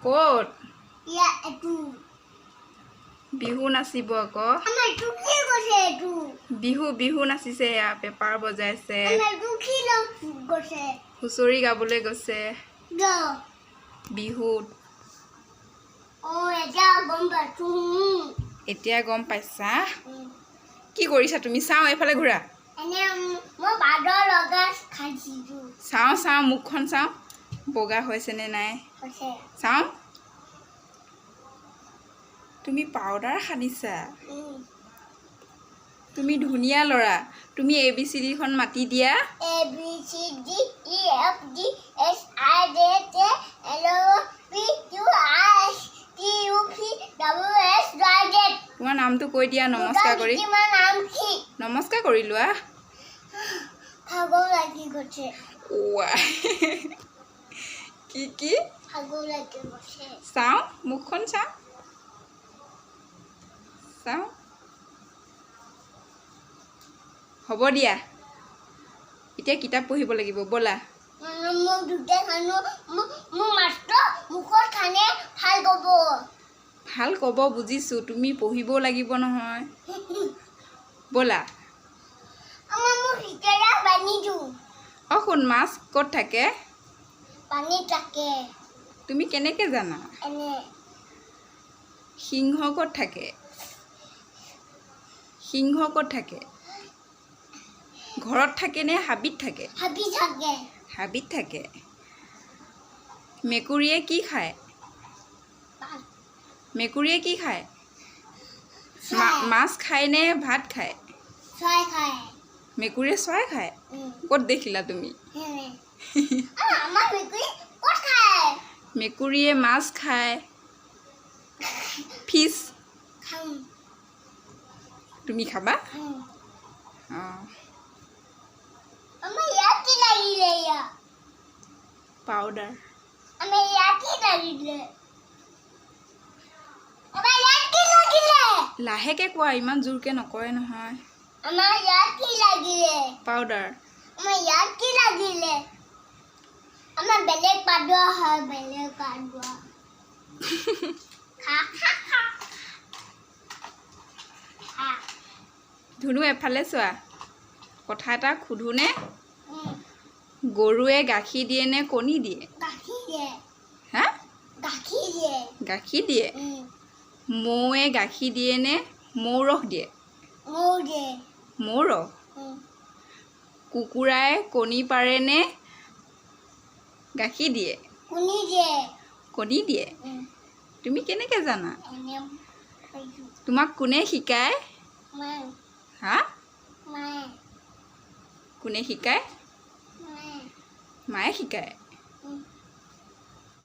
ক'ত ইয়া এটু বিহু নাচিব আকৌ আমাৰ টুকি গৈছে এটু বিহু বিহু নাচিছে এয়া পেপাৰ বজাইছে আমাৰ টুকি গৈছে হুঁচৰি গাবলৈ গৈছে গ বিহুত এতিয়া গম পাইছো এতিয়া গম পাইছা কি কৰিছা তুমি চাওঁ এইফালে ঘূৰা এনে মই বাদৰ লগা খাইছিলো চাওঁ চাওঁ মুখখন চাওঁ বগা হৈছেনে নাই হৈছে চাওঁ তুমি পাউডাৰ সানিছা তুমি ধুনীয়া ল'ৰা তুমি ABCD খন মাতি দিয়া ABCD EFG HIJK LMNOPQRSTUVWXYZ তোমাৰ নামটো কৈ দিয়া নমস্কাৰ কৰি তোমাৰ নাম কি নমস্কাৰ কৰি লোৱা ভাগৰ লাগি গৈছে কি কি ভাগৰ লাগি গৈছে চাওঁ মুখখন চাওঁ চাওঁ হ'ব দিয়া এতিয়া কিতাপ পঢ়িব লাগিব ব'লা মোক দুটা খানো মোক মাত্ৰ মুখত খানে ভাল ক'ব বুজিছোঁ তুমি পঢ়িব লাগিব নহয় ব'লা আমাৰ মোক হিতেৰা পানী দিওঁ শুন মাছ ক'ত থাকে পানী থাকে তুমি কেনেকৈ জানা এনে সিংহ ক'ত থাকে সিংহ ক'ত থাকে ঘৰত থাকে নে হাবিত থাকে হাবিত থাকে মেকুৰীয়ে কি খায় মেকুৰীয়ে কি খায় মাছ খায় নে ভাত খায় চৰাই খায় মেকুৰীয়ে চৰাই খায় ক'ত দেখিলা তুমি আমাৰ মেকুৰী ক'ত খায় মেকুৰীয়ে মাছ খায় ফিছ খাওঁ তুমি খাবা অঁ আমাৰ ইয়াত কি লাগিলে পাউডাৰ আমাৰ ইয়াত কি লাগিলে আমাৰ ইয়াত কি লাগিলে লাহেকে কোৱা ইমান জোৰকে নকৰে নহয় আমাৰ ইয়াত কি লাগিলে পাউডাৰ আমাৰ ইয়াত কি লাগিলে আমাৰ বেলেগ পাদুৱা হয় বেলেগ পাদুৱা খা খা খা খা ধুনু এফালে চোৱা কথা এটা সুধোনে গৰুৱে গাখীৰ দিয়ে নে কণী দিয়ে গাখীৰ দিয়ে হা গাখীৰ দিয়ে গাখীৰ দিয়ে মৌৱে গাখীৰ দিয়ে নে মৌ ৰস দিয়ে মৌ দিয়ে মৌ ৰস কুকুৰাই কণী পাৰে নে গাখীৰ দিয়ে কণী দিয়ে কণী দিয়ে তুমি কেনেকৈ জানা এনে তোমাক কোনে শিকায় মায়ে হা মায়ে কোনে শিকায় মায়ে মায়ে শিকায়